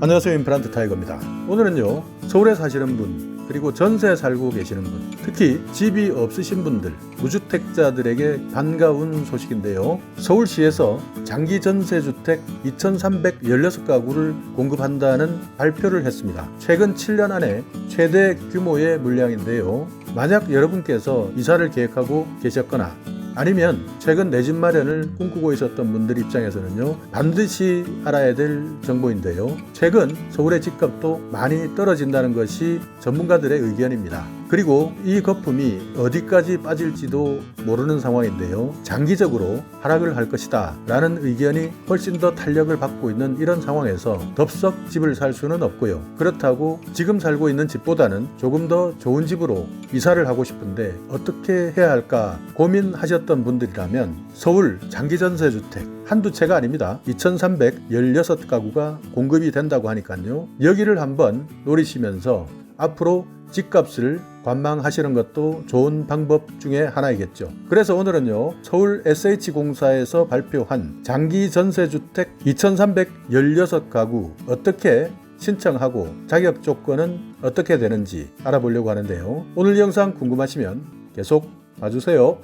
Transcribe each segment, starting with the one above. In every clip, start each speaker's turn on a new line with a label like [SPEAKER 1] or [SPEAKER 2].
[SPEAKER 1] 안녕하세요, 임플란트 타이거입니다. 오늘은요, 서울에 사시는 분, 그리고 전세 살고 계시는 분, 특히 집이 없으신 분들, 무주택자들에게 반가운 소식인데요. 서울시에서 장기 전세주택 2,316가구를 공급한다는 발표를 했습니다. 최근 7년 안에 최대 규모의 물량인데요. 만약 여러분께서 이사를 계획하고 계셨거나 아니면 최근 내 집 마련을 꿈꾸고 있었던 분들 입장에서는요, 반드시 알아야 될 정보인데요. 최근 서울의 집값도 많이 떨어진다는 것이 전문가들의 의견입니다. 그리고 이 거품이 어디까지 빠질지도 모르는 상황인데요. 장기적으로 하락을 할 것이다 라는 의견이 훨씬 더 탄력을 받고 있는 이런 상황에서 덥석 집을 살 수는 없고요. 그렇다고 지금 살고 있는 집보다는 조금 더 좋은 집으로 이사를 하고 싶은데 어떻게 해야 할까 고민하셨던 분들이라면 서울 장기전세주택 한두 채가 아닙니다. 2,316가구가 공급이 된다고 하니까요. 여기를 한번 노리시면서 앞으로 집값을 관망하시는 것도 좋은 방법 중에 하나이겠죠. 그래서 오늘은요, 서울 SH공사에서 발표한 장기 전세주택 2,316가구 어떻게 신청하고 자격 조건은 어떻게 되는지 알아보려고 하는데요. 오늘 영상 궁금하시면 계속 봐주세요.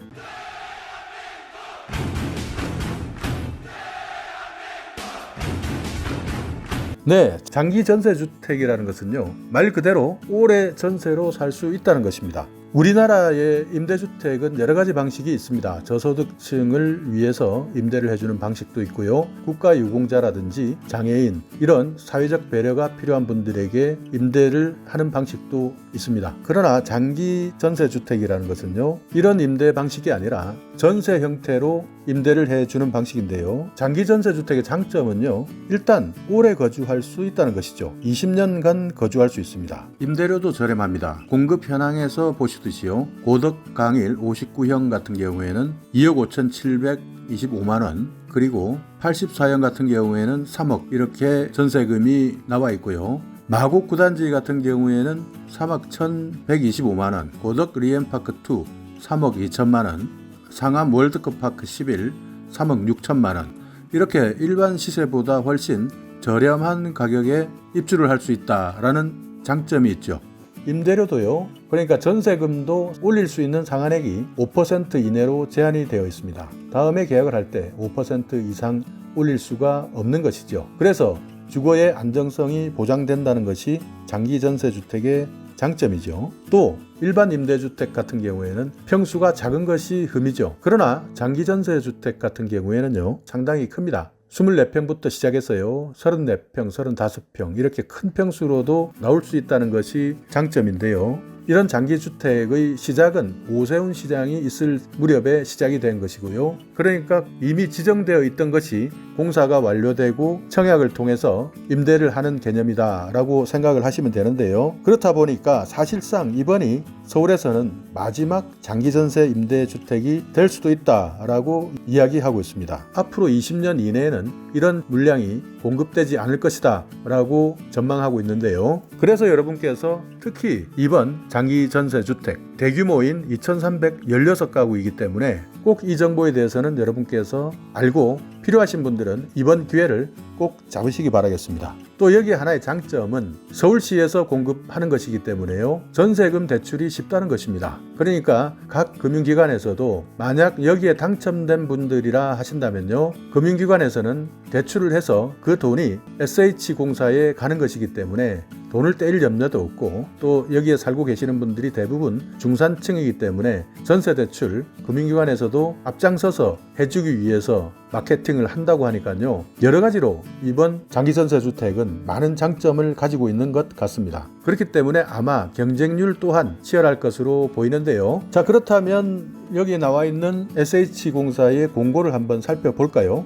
[SPEAKER 1] 네, 장기 전세주택이라는 것은요, 말 그대로 오래 전세로 살 수 있다는 것입니다. 우리나라의 임대주택은 여러 가지 방식이 있습니다. 저소득층을 위해서 임대를 해주는 방식도 있고요. 국가유공자라든지 장애인, 이런 사회적 배려가 필요한 분들에게 임대를 하는 방식도 있습니다. 그러나 장기 전세주택이라는 것은요, 이런 임대 방식이 아니라 전세 형태로 임대를 해주는 방식인데요. 장기 전세주택의 장점은요, 일단 오래 거주할 수 있다는 것이죠. 20년간 거주할 수 있습니다. 임대료도 저렴합니다. 공급 현황에서 보시듯이요, 고덕 강일 59형 같은 경우에는 2억 5,725만원, 그리고 84형 같은 경우에는 3억 이렇게 전세금이 나와 있고요. 마곡 9단지 같은 경우에는 3억 1,125만원, 고덕 리엠파크2 3억 2천만원, 상암 월드컵파크 11 3억 6천만원, 이렇게 일반 시세보다 훨씬 저렴한 가격에 입주를 할 수 있다라는 장점이 있죠. 임대료도요, 그러니까 전세금도 올릴 수 있는 상한액이 5% 이내로 제한이 되어 있습니다. 다음에 계약을 할 때 5% 이상 올릴 수가 없는 것이죠. 그래서 주거의 안정성이 보장된다는 것이 장기 전세주택의 장점이죠. 또 일반 임대주택 같은 경우에는 평수가 작은 것이 흠이죠. 그러나 장기 전세주택 같은 경우에는요, 상당히 큽니다. 24평부터 시작해서요, 34평, 35평 이렇게 큰 평수로도 나올 수 있다는 것이 장점인데요. 이런 장기주택의 시작은 오세훈 시장이 있을 무렵에 시작이 된 것이고요. 그러니까 이미 지정되어 있던 것이 공사가 완료되고 청약을 통해서 임대를 하는 개념이다 라고 생각을 하시면 되는데요. 그렇다 보니까 사실상 이번이 서울에서는 마지막 장기전세 임대주택이 될 수도 있다 라고 이야기하고 있습니다. 앞으로 20년 이내에는 이런 물량이 공급되지 않을 것이다 라고 전망하고 있는데요. 그래서 여러분께서 특히 이번 장기전세주택 대규모인 2,316가구이기 때문에 꼭 이 정보에 대해서는 여러분께서 알고 필요하신 분들은 이번 기회를 꼭 잡으시기 바라겠습니다. 또 여기에 하나의 장점은 서울시에서 공급하는 것이기 때문에요, 전세금 대출이 쉽다는 것입니다. 그러니까 각 금융기관에서도 만약 여기에 당첨된 분들이라 하신다면요, 금융기관에서는 대출을 해서 그 돈이 SH공사에 가는 것이기 때문에 돈을 떼일 염려도 없고, 또 여기에 살고 계시는 분들이 대부분 중산층이기 때문에 전세대출 금융기관에서도 앞장서서 해주기 위해서 마케팅을 한다고 하니까요, 여러 가지로 이번 장기전세주택은 많은 장점을 가지고 있는 것 같습니다. 그렇기 때문에 아마 경쟁률 또한 치열할 것으로 보이는데요. 자, 그렇다면 여기 나와 있는 SH공사의 공고를 한번 살펴볼까요?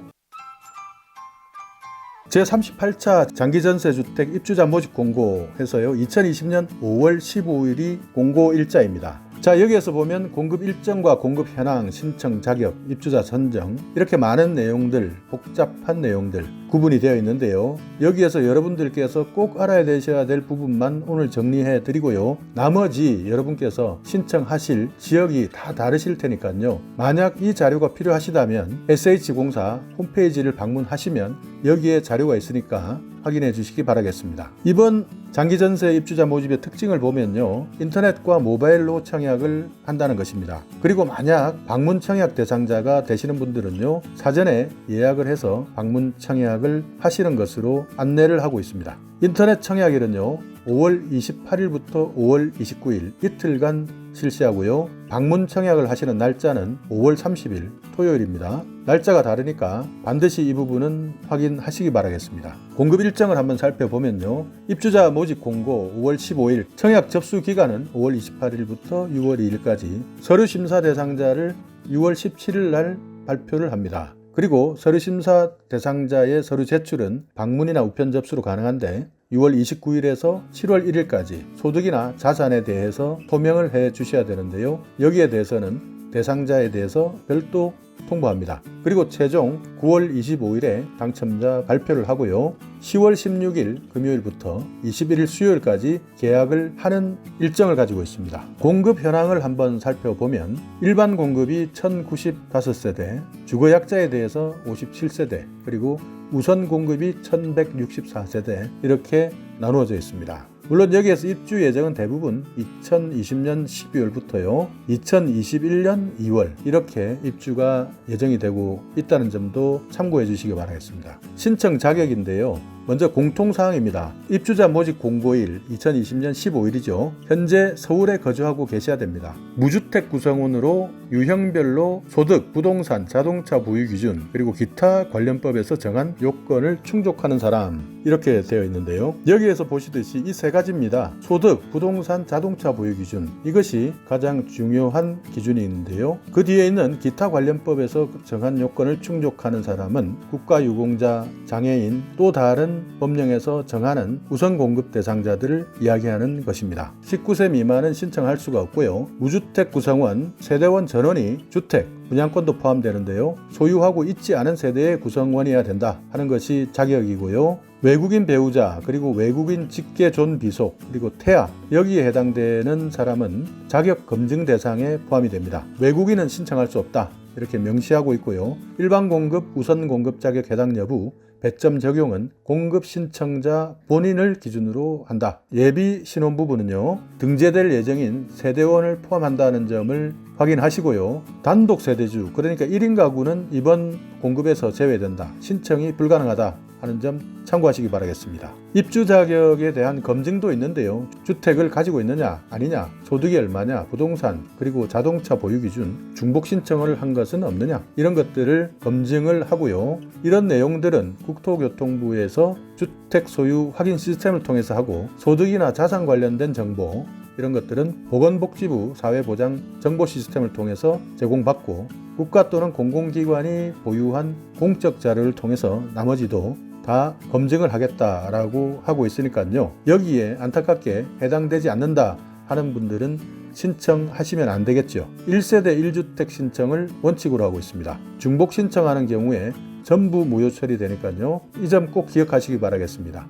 [SPEAKER 1] 제38차 장기전세주택 입주자 모집 공고 해서요, 2020년 5월 15일이 공고 일자입니다. 자, 여기에서 보면 공급 일정과 공급 현황, 신청 자격, 입주자 선정, 이렇게 많은 내용들, 복잡한 내용들 구분이 되어 있는데요. 여기에서 여러분들께서 꼭 알아야 되셔야 될 부분만 오늘 정리해 드리고요. 나머지 여러분께서 신청하실 지역이 다 다르실 테니까요. 만약 이 자료가 필요하시다면 SH공사 홈페이지를 방문하시면 여기에 자료가 있으니까 확인해 주시기 바라겠습니다. 이번 장기전세 입주자 모집의 특징을 보면요, 인터넷과 모바일로 청약을 한다는 것입니다. 그리고 만약 방문 청약 대상자가 되시는 분들은요, 사전에 예약을 해서 방문 청약을 하시는 것으로 안내를 하고 있습니다. 인터넷 청약일은요, 5월 28일부터 5월 29일 이틀간 실시하고요. 방문 청약을 하시는 날짜는 5월 30일 토요일입니다. 날짜가 다르니까 반드시 이 부분은 확인하시기 바라겠습니다. 공급 일정을 한번 살펴보면요, 입주자 모집 공고 5월 15일, 청약 접수 기간은 5월 28일부터 6월 2일까지, 서류 심사 대상자를 6월 17일 날 발표를 합니다. 그리고 서류 심사 대상자의 서류 제출은 방문이나 우편 접수로 가능한데 6월 29일에서 7월 1일까지 소득이나 자산에 대해서 소명을 해 주셔야 되는데요. 여기에 대해서는 대상자에 대해서 별도 통보합니다. 그리고 최종 9월 25일에 당첨자 발표를 하고요. 10월 16일 금요일부터 21일 수요일까지 계약을 하는 일정을 가지고 있습니다. 공급 현황을 한번 살펴보면 일반 공급이 1095세대, 주거약자에 대해서 57세대, 그리고 우선 공급이 1164세대 이렇게 나누어져 있습니다. 물론 여기에서 입주 예정은 대부분 2020년 12월부터요 2021년 2월 이렇게 입주가 예정이 되고 있다는 점도 참고해 주시기 바라겠습니다. 신청 자격인데요, 먼저 공통사항입니다. 입주자 모집 공고일 2020년 15일이죠. 현재 서울에 거주하고 계셔야 됩니다. 무주택 구성원으로 유형별로 소득, 부동산, 자동차 보유 기준, 그리고 기타 관련법에서 정한 요건을 충족하는 사람 이렇게 되어 있는데요. 여기에서 보시듯이 이 세 가지입니다. 소득, 부동산, 자동차 보유 기준, 이것이 가장 중요한 기준이 있는데요. 그 뒤에 있는 기타 관련법에서 정한 요건을 충족하는 사람은 국가유공자, 장애인, 또 다른 법령에서 정하는 우선 공급 대상자들을 이야기하는 것입니다. 19세 미만은 신청할 수가 없고요. 무주택 구성원, 세대원 전원이 주택, 분양권도 포함되는데요. 소유하고 있지 않은 세대의 구성원이어야 된다 하는 것이 자격이고요. 외국인 배우자, 그리고 외국인 직계 존 비속, 그리고 태아, 여기에 해당되는 사람은 자격 검증 대상에 포함이 됩니다. 외국인은 신청할 수 없다 이렇게 명시하고 있고요. 일반 공급, 우선 공급 자격 해당 여부, 배점 적용은 공급 신청자 본인을 기준으로 한다. 예비 신혼부부는요, 등재될 예정인 세대원을 포함한다는 점을 확인하시고요. 단독 세대주, 그러니까 1인 가구는 이번 공급에서 제외된다. 신청이 불가능하다 하는 점 참고하시기 바라겠습니다. 입주 자격에 대한 검증도 있는데요. 주택을 가지고 있느냐 아니냐, 소득이 얼마냐, 부동산, 그리고 자동차 보유 기준, 중복 신청을 한 것은 없느냐, 이런 것들을 검증을 하고요. 이런 내용들은 국토교통부에서 주택 소유 확인 시스템을 통해서 하고, 소득이나 자산 관련된 정보 이런 것들은 보건복지부 사회보장 정보 시스템을 통해서 제공받고, 국가 또는 공공기관이 보유한 공적 자료를 통해서 나머지도 다 검증을 하겠다라고 하고 있으니까요. 여기에 안타깝게 해당되지 않는다 하는 분들은 신청하시면 안 되겠죠. 1세대 1주택 신청을 원칙으로 하고 있습니다. 중복 신청하는 경우에 전부 무효 처리되니까요. 이 점 꼭 기억하시기 바라겠습니다.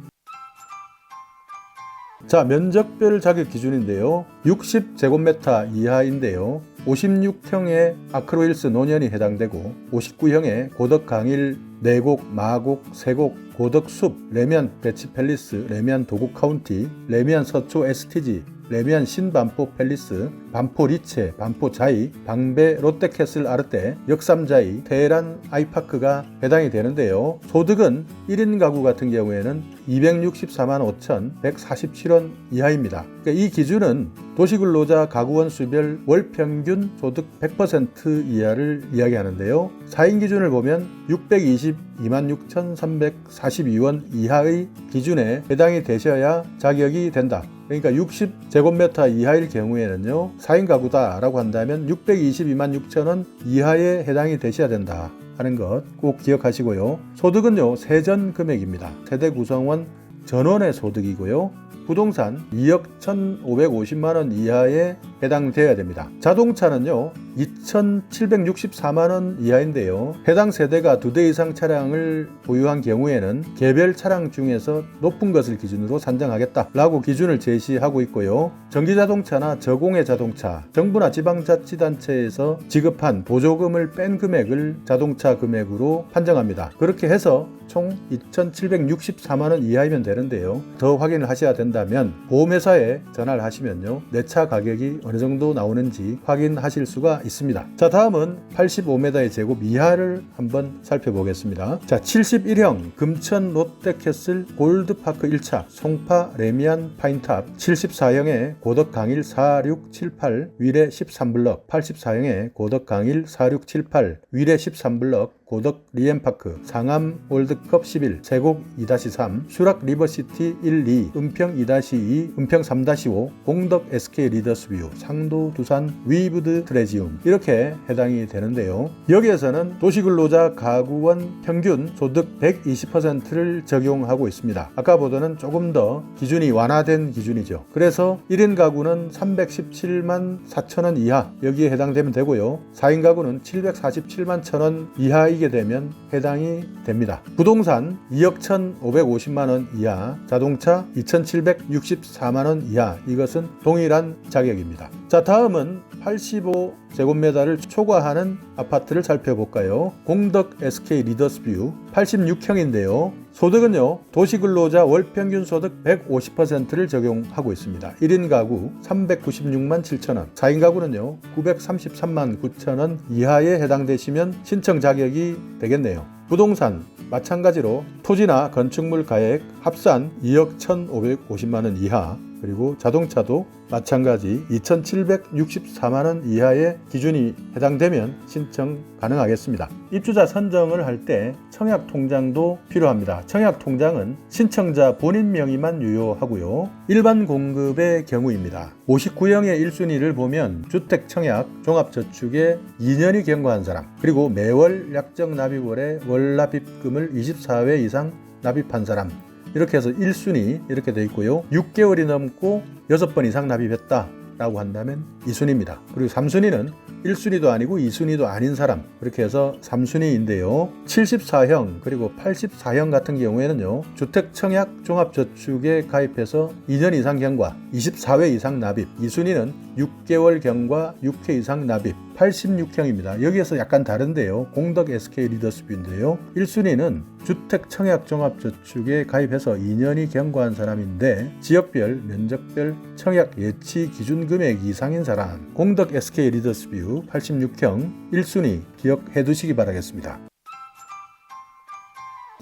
[SPEAKER 1] 자, 면적별 자격 기준인데요. 60제곱미터 이하인데요. 56형의 아크로힐스 노년이 해당되고, 59형의 고덕 강일, 내곡, 마곡, 세곡, 고덕 숲, 레미안 배치 팰리스, 레미안 도곡 카운티, 레미안 서초 STG, 레미안 신반포 팰리스, 반포 리체, 반포 자이, 방배 롯데캐슬 아르떼, 역삼자이, 테헤란 아이파크가 해당이 되는데요. 소득은 1인 가구 같은 경우에는 264만 5,147원 이하입니다. 그러니까 이 기준은 도시근로자 가구원 수별 월 평균 소득 100% 이하를 이야기하는데요. 4인 기준을 보면 622만 6,342원 이하의 기준에 해당이 되셔야 자격이 된다. 그러니까 60제곱미터 이하일 경우에는요, 4인 가구다라고 한다면 622만 6천원 이하에 해당이 되셔야 된다 하는 것 꼭 기억하시고요. 소득은요, 세전 금액입니다. 세대 구성원 전원의 소득이고요. 부동산 2억 1,550만원 이하에 해당되어야 됩니다. 자동차는요 2,764만원 이하인데요. 해당 세대가 2대 이상 차량을 보유한 경우에는 개별 차량 중에서 높은 것을 기준으로 산정하겠다라고 기준을 제시하고 있고요. 전기자동차나 저공해 자동차, 정부나 지방자치단체에서 지급한 보조금을 뺀 금액을 자동차 금액으로 판정합니다. 그렇게 해서 총 2,764만원 이하이면 되는데요. 더 확인을 하셔야 된다면 보험회사에 전화를 하시면요 내 차 가격이 어느 정도 나오는지 확인하실 수가 있습니다. 자, 다음은 85m의 제곱 이하를 한번 살펴보겠습니다. 자, 71형 금천 롯데캐슬 골드파크 1차 송파 레미안 파인탑, 74형의 고덕강일 4678 위례 13블럭, 84형의 고덕강일 4678 위례 13블럭, 고덕 리엠파크, 상암 월드컵 11, 제곡 2-3, 수락 리버시티 1-2, 은평 2-2, 은평 3-5, 공덕 SK 리더스뷰, 상도 두산 위브드 트레지움 이렇게 해당이 되는데요. 여기에서는 도시근로자 가구원 평균 소득 120%를 적용하고 있습니다. 아까보다는 조금 더 기준이 완화된 기준이죠. 그래서 1인 가구는 317만 4천원 이하 여기에 해당되면 되고요. 4인 가구는 747만 1천원 이하이게 되면 해당이 됩니다. 부동산 2억 1,550만원 이하, 자동차 2,764만원 이하, 이것은 동일한 자격입니다. 자, 다음은 85제곱미터를 초과하는 아파트를 살펴볼까요? 공덕 SK 리더스뷰 86형인데요. 소득은요 도시근로자 월평균 소득 150%를 적용하고 있습니다. 1인 가구 396만 7천원, 4인 가구는요 933만 9천원 이하에 해당되시면 신청 자격이 되겠네요. 부동산 마찬가지로 토지나 건축물 가액 합산 2억 1,550만원 이하, 그리고 자동차도 마찬가지 2,764만원 이하의 기준이 해당되면 신청 가능하겠습니다. 입주자 선정을 할 때 청약통장도 필요합니다. 청약통장은 신청자 본인 명의만 유효하고요. 일반 공급의 경우입니다. 59형의 1순위를 보면 주택청약 종합저축에 2년이 경과한 사람, 그리고 매월 약정 납입월에 월납입금을 24회 이상 납입한 사람, 이렇게 해서 1순위 이렇게 되어 있고요. 6개월이 넘고 6번 이상 납입했다 라고 한다면 2순위입니다. 그리고 3순위는 1순위도 아니고 2순위도 아닌 사람, 그렇게 해서 3순위인데요. 74형 그리고 84형 같은 경우에는요 주택청약 종합저축에 가입해서 2년 이상 경과 24회 이상 납입, 2순위는 6개월 경과 6회 이상 납입. 86형입니다. 여기에서 약간 다른데요. 공덕 SK 리더스뷰인데요. 1순위는 주택청약 종합저축에 가입해서 2년이 경과한 사람인데 지역별, 면적별 청약 예치 기준 금액 이상인 사람, 공덕 SK 리더스뷰 86형 1순위 기억해 두시기 바라겠습니다.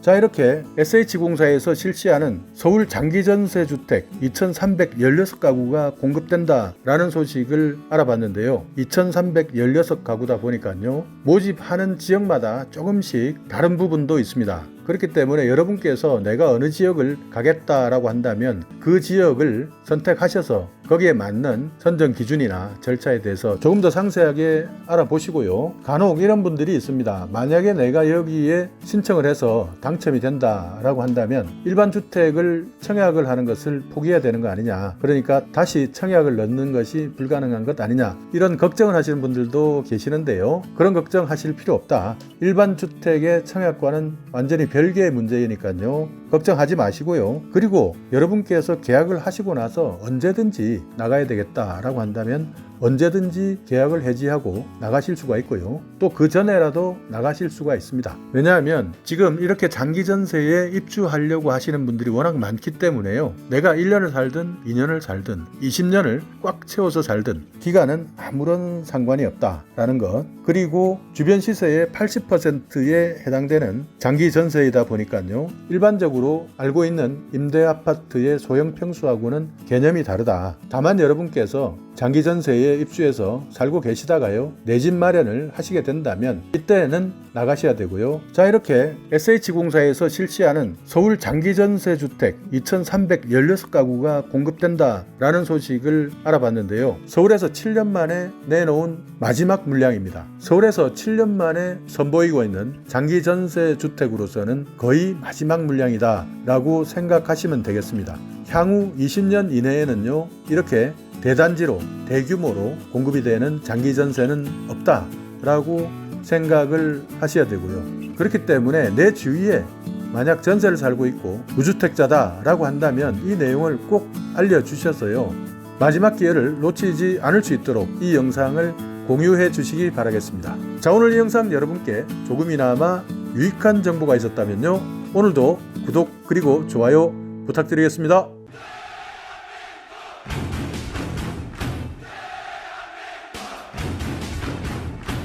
[SPEAKER 1] 자, 이렇게 SH공사에서 실시하는 서울 장기전세주택 2,316가구가 공급된다라는 소식을 알아봤는데요. 2,316가구다 보니까요. 모집하는 지역마다 조금씩 다른 부분도 있습니다. 그렇기 때문에 여러분께서 내가 어느 지역을 가겠다라고 한다면 그 지역을 선택하셔서 거기에 맞는 선정 기준이나 절차에 대해서 조금 더 상세하게 알아보시고요. 간혹 이런 분들이 있습니다. 만약에 내가 여기에 신청을 해서 당첨이 된다라고 한다면 일반 주택을 청약을 하는 것을 포기해야 되는 거 아니냐, 그러니까 다시 청약을 넣는 것이 불가능한 것 아니냐, 이런 걱정을 하시는 분들도 계시는데요. 그런 걱정하실 필요 없다. 일반 주택의 청약과는 완전히 별개의 문제이니까요. 걱정하지 마시고요. 그리고 여러분께서 계약을 하시고 나서 언제든지 나가야 되겠다라고 한다면 언제든지 계약을 해지하고 나가실 수가 있고요. 또 그 전에라도 나가실 수가 있습니다. 왜냐하면 지금 이렇게 장기 전세에 입주하려고 하시는 분들이 워낙 많기 때문에요. 내가 1년을 살든 2년을 살든 20년을 꽉 채워서 살든 기간은 아무런 상관이 없다라는 것, 그리고 주변 시세의 80%에 해당되는 장기 전세이다 보니까요. 일반적으로 알고 있는 임대 아파트의 소형 평수하고는 개념이 다르다. 다만 여러분께서 장기 전세에 입주해서 살고 계시다가요, 내 집 마련을 하시게 된다면 이때는 나가셔야 되고요. 자, 이렇게 SH공사에서 실시하는 서울 장기 전세 주택 2,316가구가 공급된다라는 소식을 알아봤는데요. 서울에서 7년 만에 내놓은 마지막 물량입니다. 서울에서 7년 만에 선보이고 있는 장기 전세 주택으로서는 거의 마지막 물량이다 라고 생각하시면 되겠습니다. 향후 20년 이내에는요, 이렇게 대단지로 대규모로 공급이 되는 장기 전세는 없다라고 생각을 하셔야 되고요. 그렇기 때문에 내 주위에 만약 전세를 살고 있고 무주택자다라고 한다면 이 내용을 꼭 알려주셔서요. 마지막 기회를 놓치지 않을 수 있도록 이 영상을 공유해 주시기 바라겠습니다. 자, 오늘 이 영상 여러분께 조금이나마 유익한 정보가 있었다면요. 오늘도 구독 그리고 좋아요 부탁드리겠습니다.